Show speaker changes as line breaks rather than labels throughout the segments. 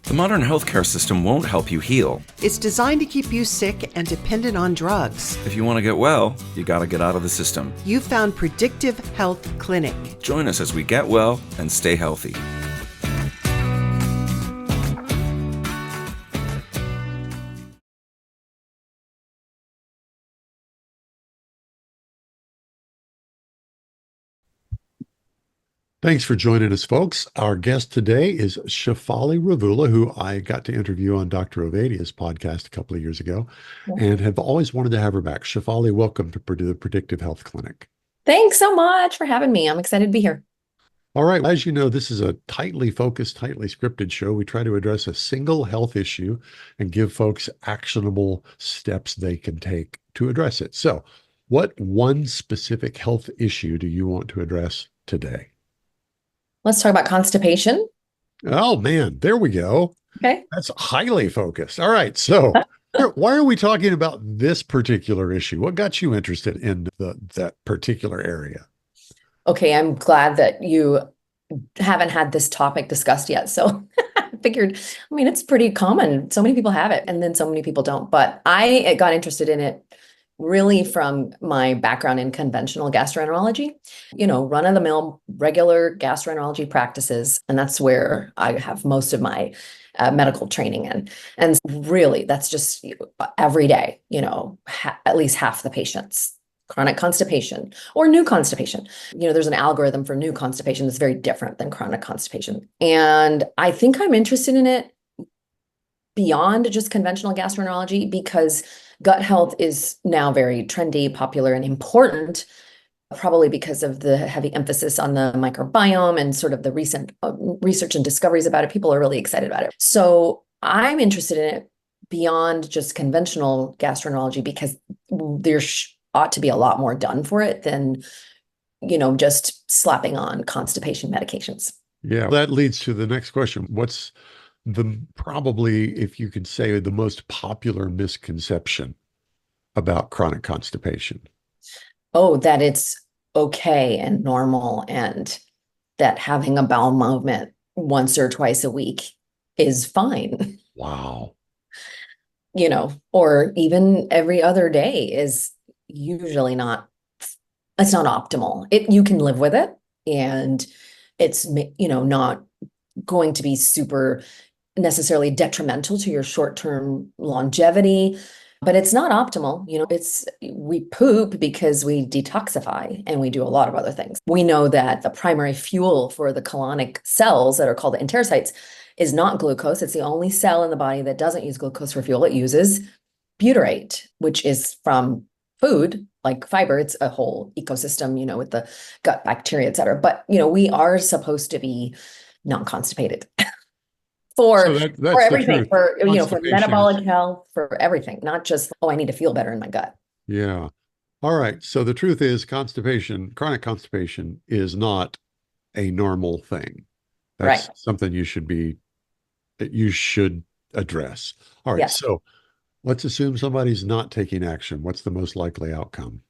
The modern healthcare system won't help you heal.
It's designed to keep you sick and dependent on drugs.
If you want to get well, you got to get out of the system.
You found Predictive Health Clinic.
Join us as we get well and stay healthy.
Thanks for joining us, folks. Our guest today is Shefaly Ravula, who I got to interview on Dr. Ovadia's podcast a couple of years ago, and have always wanted to have her back. Shefaly, welcome to the Predictive Health Clinic.
Thanks so much for having me. I'm excited to be here.
All right. As you know, this is a tightly focused, tightly scripted show. We try to address a single health issue and give folks actionable steps they can take to address it. So, what one specific health issue do you want to address today?
Let's talk about constipation.
Oh, man, there we go.
Okay.
That's highly focused. All right. So why are we talking about this particular issue? What got you interested in that particular area?
Okay. I'm glad that you haven't had this topic discussed yet. So I figured, it's pretty common. So many people have it and then so many people don't. But I got interested in it really from my background in conventional gastroenterology, run-of-the-mill regular gastroenterology practices. And that's where I have most of my medical training in. And really, that's just every day, at least half the patients, chronic constipation or new constipation. There's an algorithm for new constipation that's very different than chronic constipation. And I think I'm interested in it beyond just conventional gastroenterology because gut health is now very trendy, popular, and important, probably because of the heavy emphasis on the microbiome and sort of the recent research and discoveries about it. People are really excited about it. So I'm interested in it beyond just conventional gastroenterology because there ought to be a lot more done for it than, just slapping on constipation medications.
Yeah, that leads to the next question. What's probably, if you could say, the most popular misconception about chronic constipation?
Oh, that it's okay and normal and that having a bowel movement once or twice a week is fine.
Wow.
Or even every other day is usually it's not optimal. You can live with it and it's, not going to be super necessarily detrimental to your short-term longevity, but it's not optimal. We poop because we detoxify and we do a lot of other things. We know that the primary fuel for the colonic cells that are called the enterocytes is not glucose. It's the only cell in the body that doesn't use glucose for fuel. It uses butyrate, which is from food, like fiber. It's a whole ecosystem, with the gut bacteria, et cetera. But, we are supposed to be non-constipated. For everything, for metabolic health, for everything, not just, I need to feel better in my gut.
Yeah. All right. So the truth is chronic constipation is not a normal thing. That's right. Something you should address. All right. Yes. So let's assume somebody's not taking action. What's the most likely outcome?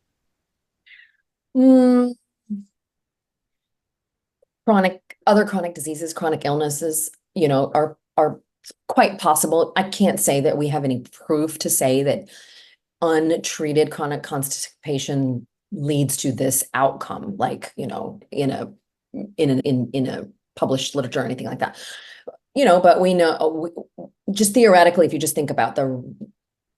Other chronic diseases, chronic illnesses, are quite possible. I can't say that we have any proof to say that untreated chronic constipation leads to this outcome, like, in a published literature or anything like that. But we know, just theoretically, if you just think about the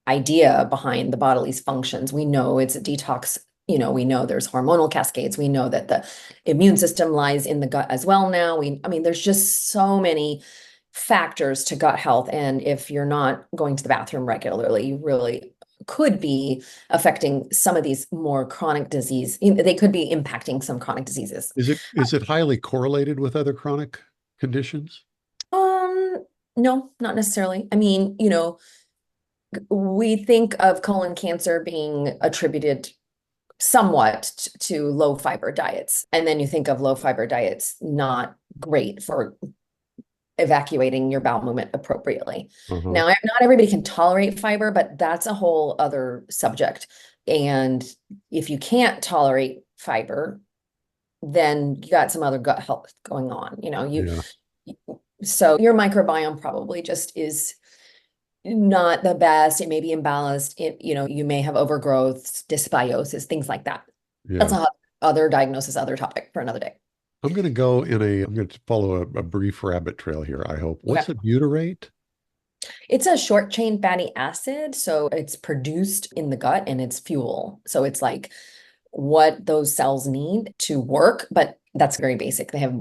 idea behind the body's functions, we know it's a detox. We know there's hormonal cascades. We know that the immune system lies in the gut as well now. There's just so many factors to gut health. And if you're not going to the bathroom regularly, you really could be affecting some of these more chronic disease. They could be impacting some chronic diseases.
Is it highly correlated with other chronic conditions?
No, not necessarily. We think of colon cancer being attributed somewhat to low fiber diets. And then you think of low fiber diets not great for evacuating your bowel movement appropriately. Now, not everybody can tolerate fiber, but that's a whole other subject. And if you can't tolerate fiber, then you got some other gut health going on. So your microbiome probably just is not the best. It may be imbalanced. You may have overgrowth, dysbiosis, things like that. That's
Yeah.
a other diagnosis, other topic for another day.
I'm going to follow a brief rabbit trail here, I hope.
Okay.
What's a butyrate?
It's a short chain fatty acid, so it's produced in the gut and it's fuel. So it's like what those cells need to work, but that's very basic. They have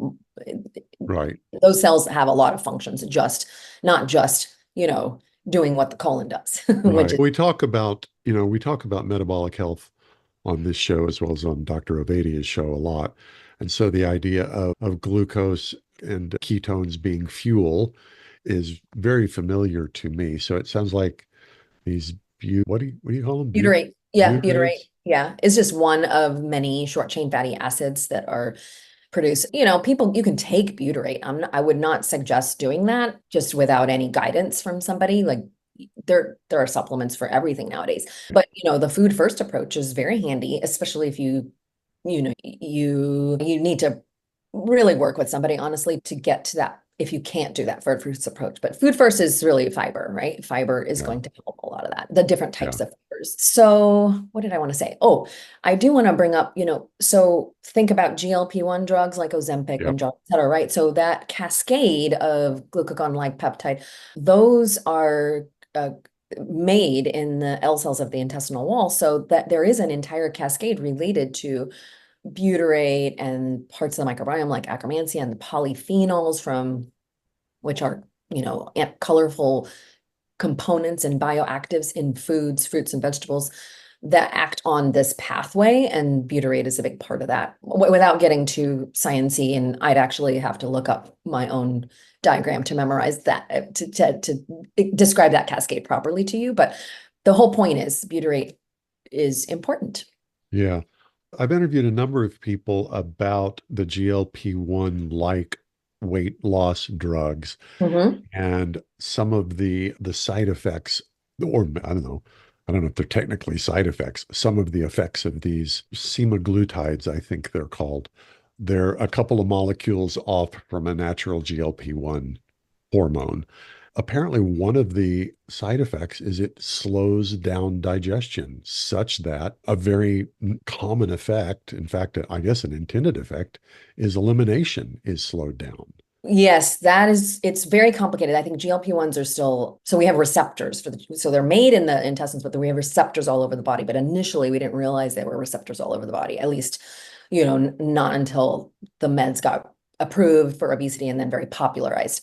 Right.
those cells have a lot of functions, just not just, doing what the colon does, which
Right.
is
We talk about metabolic health on this show as well as on Dr. Ovadia's show a lot. And so the idea of glucose and ketones being fuel is very familiar to me. So it sounds like these what do you call them?
butyrate. Yeah, butyrate.
Butyrates?
Yeah, it's just one of many short chain fatty acids that are produced. People, you can take butyrate. I would not suggest doing that just without any guidance from somebody. Like there are supplements for everything nowadays. But the food first approach is very handy, especially if you need to really work with somebody, honestly, to get to that. If you can't do that food first approach, but food first is really fiber, right? Fiber is
Yeah.
going to help a lot of that, the different types
Yeah.
of fibers. So what did I want to say? Oh, I do want to bring up, so think about GLP-1 drugs like Ozempic,
Yep.
Mounjaro, et cetera, right? So that cascade of glucagon-like peptide, those are made in the L cells of the intestinal wall, so that there is an entire cascade related to butyrate and parts of the microbiome like Akkermansia and the polyphenols which are, colorful components and bioactives in foods, fruits and vegetables that act on this pathway. And butyrate is a big part of that. Without getting too sciencey, and I'd actually have to look up my own diagram to memorize that, to describe that cascade properly to you. But the whole point is butyrate is important.
Yeah. I've interviewed a number of people about the GLP-1 like weight loss drugs
Mhm.
and some of the side effects, or I don't know if they're technically side effects, some of the effects of these semaglutides, I think they're called. They're a couple of molecules off from a natural GLP-1 hormone. Apparently, one of the side effects is it slows down digestion, such that a very common effect, in fact, I guess an intended effect, is elimination is slowed down.
Yes, it's very complicated. I think GLP-1s are still, so we have receptors so they're made in the intestines, but then we have receptors all over the body. But initially we didn't realize there were receptors all over the body, at least, not until the meds got approved for obesity and then very popularized,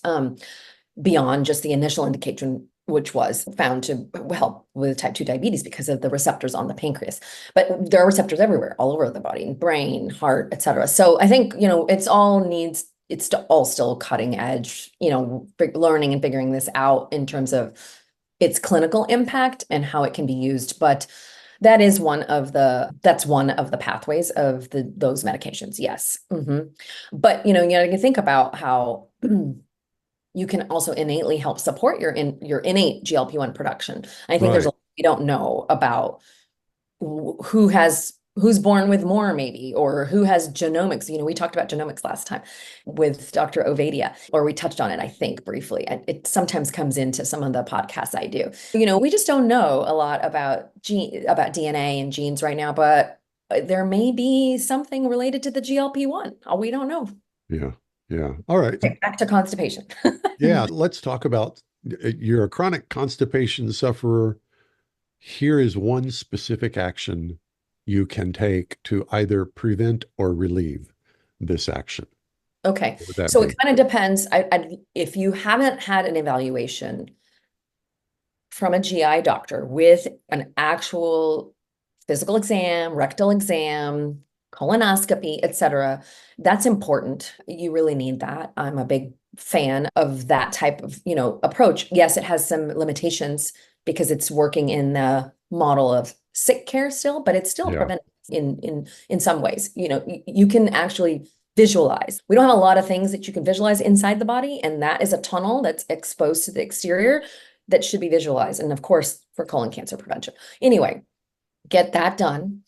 beyond just the initial indication, which was found to help with type 2 diabetes because of the receptors on the pancreas. But there are receptors everywhere, all over the body, brain, heart, et cetera. So I think, it's all still cutting edge, learning and figuring this out in terms of its clinical impact and how it can be used. But that's one of the pathways of those medications. Yes. But, you can think about how you can also innately help support your innate GLP-1 production. I think there's a
Right.
lot we don't know about who's born with more, maybe, or who has genomics. We talked about genomics last time with Dr. Ovadia, or we touched on it, I think, briefly. And it sometimes comes into some of the podcasts I do. We just don't know a lot about DNA and genes right now, but there may be something related to the GLP-1. We don't know.
Yeah. Yeah. All right.
Okay, back to constipation.
Yeah. Let's talk about you're a chronic constipation sufferer. Here is one specific action you can take to either prevent or relieve this action.
Okay,
What would that
so
be?
it kind of depends. If you haven't had an evaluation from a GI doctor with an actual physical exam, rectal exam, colonoscopy, et cetera, that's important. You really need that. I'm a big fan of that type of, approach. Yes, it has some limitations because it's working in the model of sick care still, but it's still
Yeah.
preventive in some ways. You can actually visualize. We don't have a lot of things that you can visualize inside the body, and that is a tunnel that's exposed to the exterior that should be visualized. And of course, for colon cancer prevention. Anyway, get that done.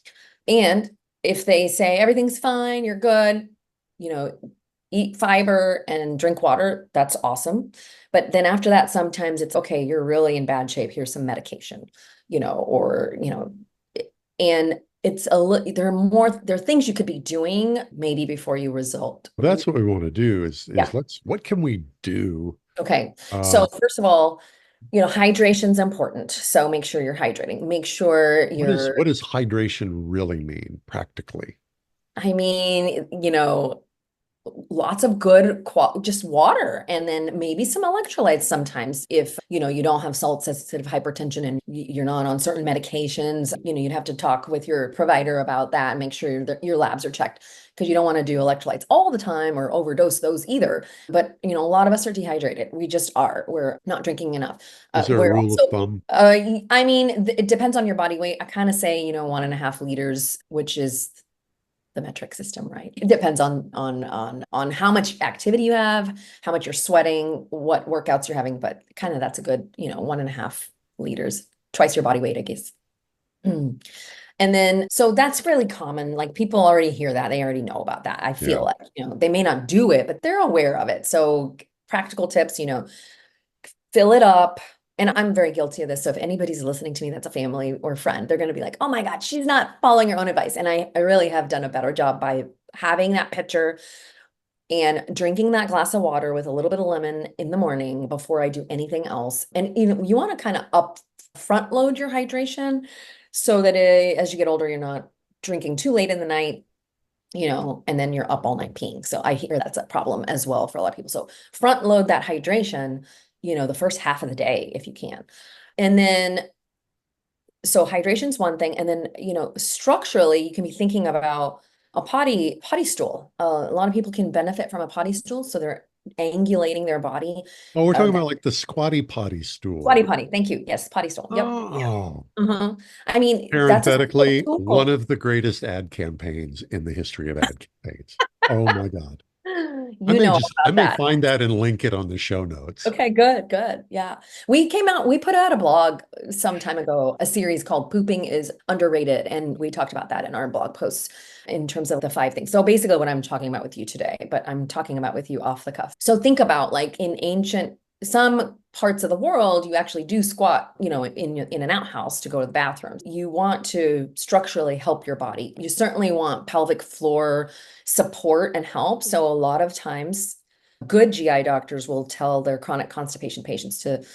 And if they say everything's fine, you're good, eat fiber and drink water, that's awesome. But then after that, sometimes it's okay, you're really in bad shape. Here's some medication, or, and it's there are things you could be doing maybe before you result.
That's what we want to do is
Yeah.
what can we do?
Okay.
Uh,
So first of all, hydration's important. So make sure you're hydrating. Make sure
what does hydration really mean practically?
I mean, lots of good just water, and then maybe some electrolytes sometimes if you don't have salt sensitive hypertension and you're not on certain medications. You'd have to talk with your provider about that and make sure your labs are checked, because you don't want to do electrolytes all the time or overdose those either. But a lot of us are dehydrated. We're not drinking enough.
Is there a
We're
rule of
also
thumb?
I mean, it depends on your body weight. I kind of say 1.5 liters, which is the metric system, right? It depends on how much activity you have, how much you're sweating, what workouts you're having, but kind of that's a good, 1.5 liters, twice your body weight, I guess. Mm. And then, so that's really common. Like people already hear that. They already know about that. I feel
Yeah.
like, they may not do it, but they're aware of it. So practical tips, fill it up. And I'm very guilty of this. So if anybody's listening to me that's a family or friend, they're going to be like, oh my God, she's not following her own advice. And I really have done a better job by having that pitcher and drinking that glass of water with a little bit of lemon in the morning before I do anything else. And you want to kind of front load your hydration so that as you get older, you're not drinking too late in the night, and then you're up all night peeing. So I hear that's a problem as well for a lot of people. So front load that hydration, the first half of the day if you can. And then, so hydration's one thing. And then, structurally, you can be thinking about a potty stool. A lot of people can benefit from a potty stool. So they're angulating their body.
Oh, we're talking
That
about like the squatty potty stool.
squatty potty. Thank you. Yes, potty stool. Yep.
Oh,
I mean, that's a simple
parenthetically, one
tool.
of the greatest ad campaigns in the history of ad campaigns. Oh my God.
You know
I
about
may
that.
find that and link it on the show notes.
Okay, good. Yeah. We put out a blog some time ago, a series called Pooping is Underrated. And we talked about that in our blog posts in terms of the 5 things. So basically what I'm talking about with you today, but I'm talking about with you off the cuff. So think about like in some parts of the world, you actually do squat, in an outhouse to go to the bathroom. You want to structurally help your body. You certainly want pelvic floor support and help. So a lot of times good GI doctors will tell their chronic constipation patients to,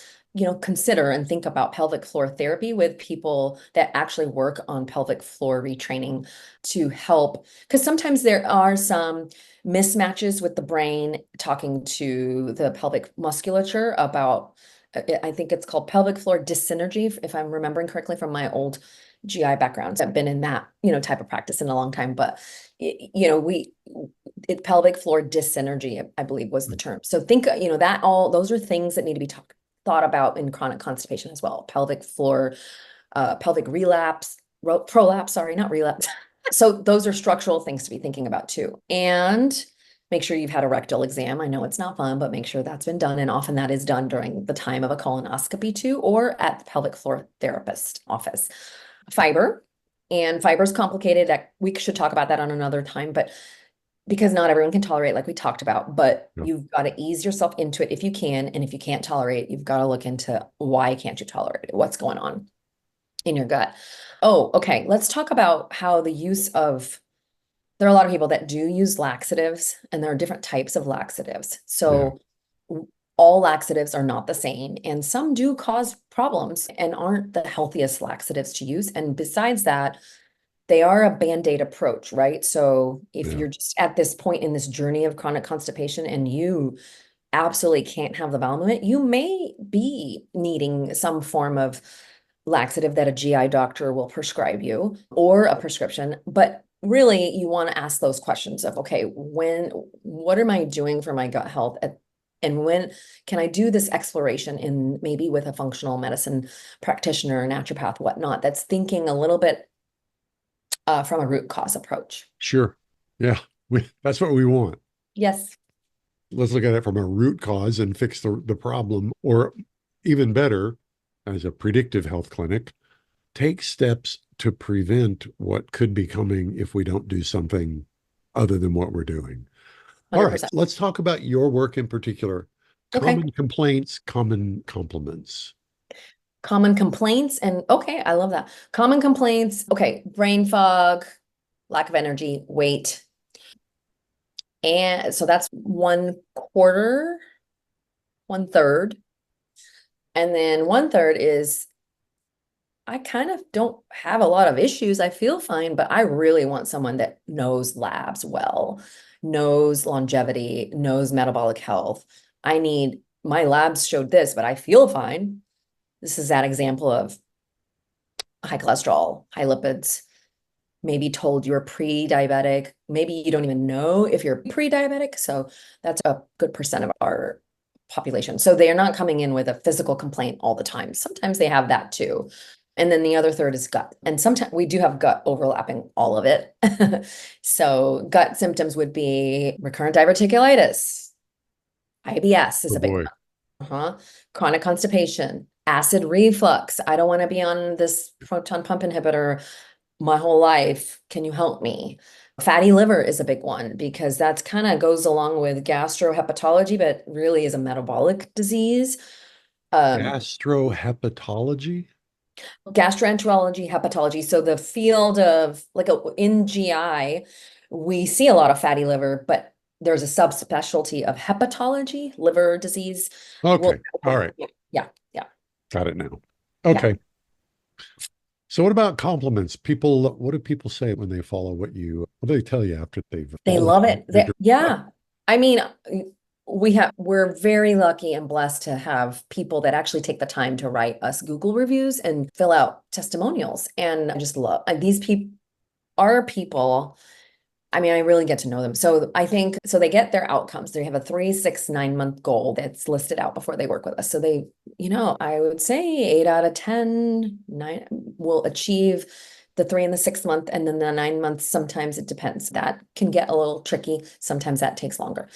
consider and think about pelvic floor therapy with people that actually work on pelvic floor retraining to help. Because sometimes there are some mismatches with the brain talking to the pelvic musculature about, I think it's called pelvic floor dyssynergy, if I'm remembering correctly from my old GI backgrounds. I've been in that, type of practice in a long time, but pelvic floor dyssynergy, I believe was the term. So think, those are things that need to be thought about in chronic constipation as well. Pelvic floor, pelvic prolapse, sorry, not relapse. So those are structural things to be thinking about too. And make sure you've had a rectal exam. I know it's not fun, but make sure that's been done. And often that is done during the time of a colonoscopy too, or at the pelvic floor therapist office. Fiber is complicated. We should talk about that on another time, but because not everyone can tolerate, like we talked about, but
Yep.
you've got to ease yourself into it if you can. And if you can't tolerate, you've got to look into why can't you tolerate it? What's going on in your gut? Oh, okay. Let's talk about how there are a lot of people that do use laxatives, and there are different types of laxatives. So all laxatives are not the same, and some do cause problems and aren't the healthiest laxatives to use. And besides that, they are a band-aid approach, right? So if
Yeah.
you're just at this point in this journey of chronic constipation and you absolutely can't have the bowel movement, you may be needing some form of laxative that a GI doctor will prescribe you, or a prescription. But really, you want to ask those questions of, okay, what am I doing for my gut health? And when can I do this exploration in maybe with a functional medicine practitioner, naturopath, whatnot, that's thinking a little bit from a root cause approach.
Sure. Yeah. That's what we want.
Yes.
Let's look at it from a root cause and fix the problem, or even better, as a predictive health clinic, take steps to prevent what could be coming if we don't do something other than what we're doing. All right,
100%.
let's talk about your work in particular.
Okay.
Common complaints, common compliments.
Common complaints and okay, I love that. Common complaints. Okay, brain fog, lack of energy, weight. And so that's 1/4, 1/3. And then 1/3 is I kind of don't have a lot of issues. I feel fine, but I really want someone that knows labs well, knows longevity, knows metabolic health. I need my labs showed this, but I feel fine. This is that example of high cholesterol, high lipids, maybe told you're pre-diabetic. Maybe you don't even know if you're pre-diabetic. So that's a good percent of our population. So they are not coming in with a physical complaint all the time. Sometimes they have that too. And then the other third is gut. And sometimes we do have gut overlapping all of it. So gut symptoms would be recurrent diverticulitis. IBS is
Oh
a big
boy.
one. Chronic constipation, acid reflux. I don't want to be on this proton pump inhibitor my whole life. Can you help me? Fatty liver is a big one because that's kind of goes along with gastrohepatology, but really is a metabolic disease.
Gastrohepatology?
Gastroenterology, hepatology. So the field of in GI, we see a lot of fatty liver, but there's a subspecialty of hepatology, liver disease.
Okay. All right.
Yeah, yeah,
Got it now.
yeah.
Okay. So what about compliments? What do people say when they follow what do they tell you after they've
They
followed
love it.
your
Yeah. I mean, we're very lucky and blessed to have people that actually take the time to write us Google reviews and fill out testimonials. And I just love these people are people. I mean, I really get to know them. So I think so they get their outcomes. They have a 3, 6, 9 month goal that's listed out before they work with us. So they, I would say 8 out of 10, 9 will achieve the 3 and the 6 month, and then the 9 months, sometimes it depends. That can get a little tricky. Sometimes that takes longer.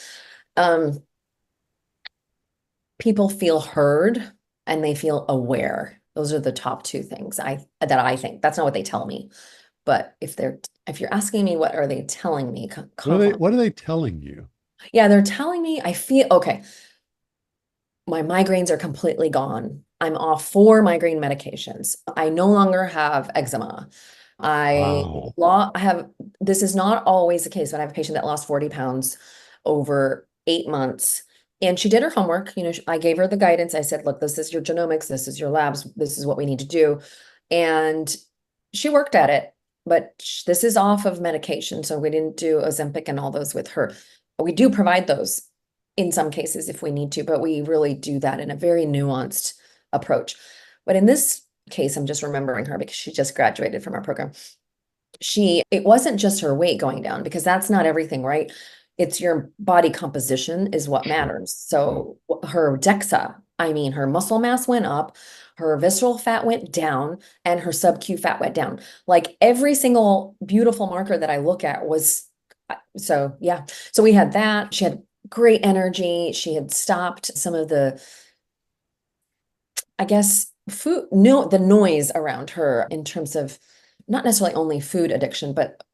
People feel heard and they feel aware. Those are the top two things that I think. That's not what they tell me. But if you're asking me, what are they telling me?
what are they telling you?
Yeah, they're telling me I feel okay. My migraines are completely gone. I'm off 4 migraine medications. I no longer have eczema.
Wow.
I have, this is not always the case, but I have a patient that lost 40 pounds over 8 months. And she did her homework. I gave her the guidance. I said, look, this is your genomics. This is your labs. This is what we need to do. And she worked at it, but this is off of medication. So we didn't do Ozempic and all those with her. We do provide those in some cases if we need to, but we really do that in a very nuanced approach. But in this case, I'm just remembering her because she just graduated from our program. It wasn't just her weight going down because that's not everything, right? It's your body composition is what matters. So her DEXA, I mean, her muscle mass went up, her visceral fat went down, and her sub-Q fat went down. Like every single beautiful marker that I look at was, so yeah. So we had that. She had great energy. She had stopped some of the, I guess, the noise around her in terms of not necessarily only food addiction, but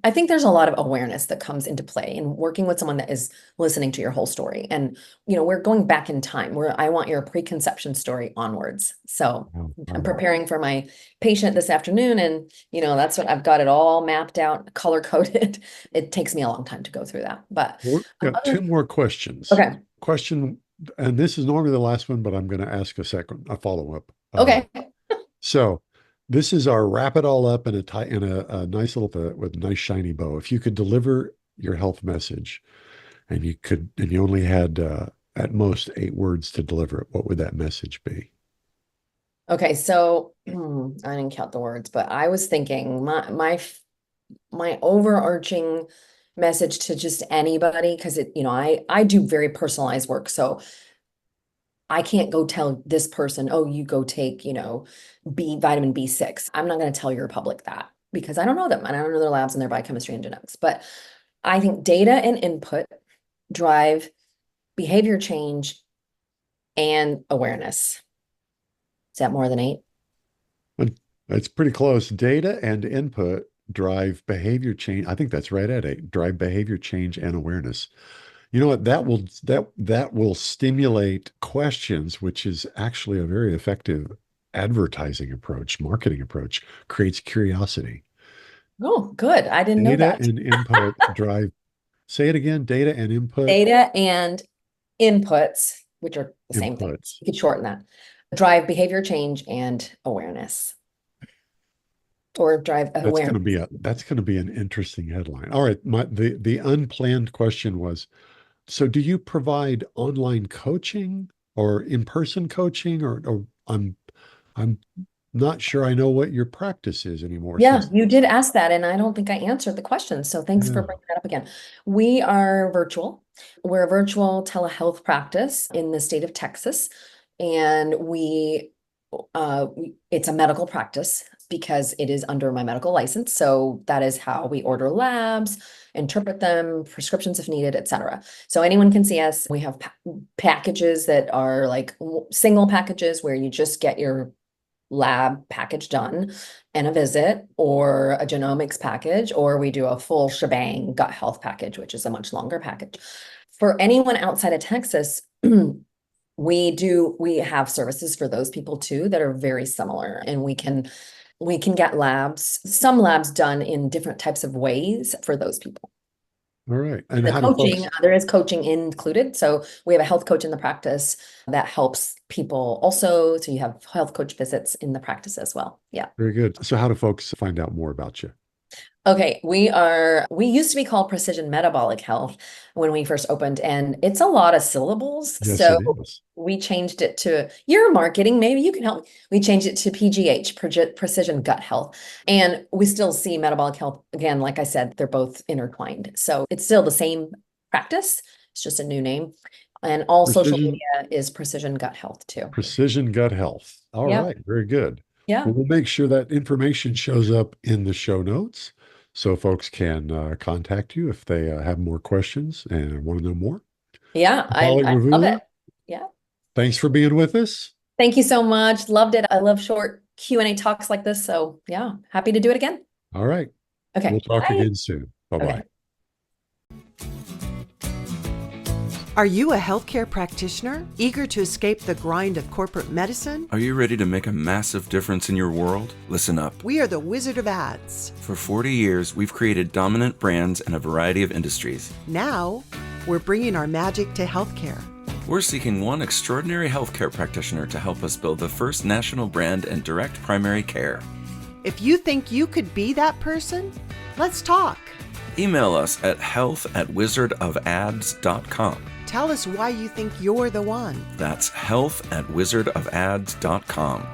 I think there's a lot of awareness that comes into play in working with someone that is listening to your whole story. And, we're going back in time where I want your preconception story onwards. So I'm preparing for my patient this afternoon and, that's what I've got it all mapped out, color coded. It takes me a long time to go through that, but
We've got 2 more questions.
okay.
Question, and this is normally the last one, but I'm going to ask a follow-up.
Okay.
So this is our wrap it all up in a nice little with a nice shiny bow. If you could deliver your health message and you only had at most 8 words to deliver it, what would that message be?
Okay, so I didn't count the words, but I was thinking my overarching message to just anybody, because I do very personalized work, so I can't go tell this person, oh, you go take, vitamin B6. I'm not going to tell your public that because I don't know them and I don't know their labs and their biochemistry and genetics. But I think data and input drive behavior change and awareness. Is that more than 8?
It's pretty close. Data and input drive behavior change. I think that's right at it. Drive behavior change and awareness. You know what? That will stimulate questions, which is actually a very effective advertising approach, marketing approach, creates curiosity.
Oh, good. I didn't know
Data
that.
and input drive, say it again, data and input,
Data and inputs, which are the same thing.
inputs.
You could shorten that. Drive behavior change and awareness, or drive awareness.
That's going to be an interesting headline. All right, the unplanned question was, so do you provide online coaching or in-person coaching, or I'm not sure I know what your practice is anymore
Yeah,
since.
you did ask that, and I don't think I answered the question. So thanks for
Yeah.
bringing that up again. We are virtual. We're a virtual telehealth practice in the state of Texas, and it's a medical practice because it is under my medical license. So that is how we order labs, interpret them, prescriptions if needed, etc. So anyone can see us. We have packages that are like single packages where you just get your lab package done and a visit, or a genomics package, or we do a full shebang gut health package, which is a much longer package. For anyone outside of Texas, we have services for those people too that are very similar, and we can get some labs done in different types of ways for those people.
All right. And
The
how do
coaching,
folks,
there is coaching included. So we have a health coach in the practice that helps people also. So you have health coach visits in the practice as well. Yeah.
very good. So how do folks find out more about you?
Okay, we used to be called Precision Metabolic Health when we first opened, and it's a lot of syllables.
Yes,
So
it is.
we changed it to, your marketing, maybe you can help me. We changed it to PGH, Precision Gut Health. And we still see metabolic health, again, like I said, they're both intertwined. So it's still the same practice, it's just a new name. And all social
Precision
media is Precision Gut Health too.
Precision Gut Health. All
Yeah.
right, very good.
Yeah.
Well, we'll make sure that information shows up in the show notes so folks can contact you if they have more questions and want to know more.
Yeah,
Shefaly
I love
Ravula,
it. Yeah.
thanks for being with us.
Thank you so much. Loved it. I love short Q&A talks like this. So yeah, happy to do it again.
All right.
Okay.
We'll talk
Bye.
again soon. Bye-bye.
Okay.
Are you a healthcare practitioner eager to escape the grind of corporate medicine?
Are you ready to make a massive difference in your world? Listen up.
We are the Wizard of Ads.
For 40 years, we've created dominant brands in a variety of industries.
Now, we're bringing our magic to healthcare.
We're seeking one extraordinary healthcare practitioner to help us build the first national brand in direct primary care.
If you think you could be that person, let's talk.
Email us at health@wizardofads.com.
Tell us why you think you're the one.
That's health@wizardofads.com.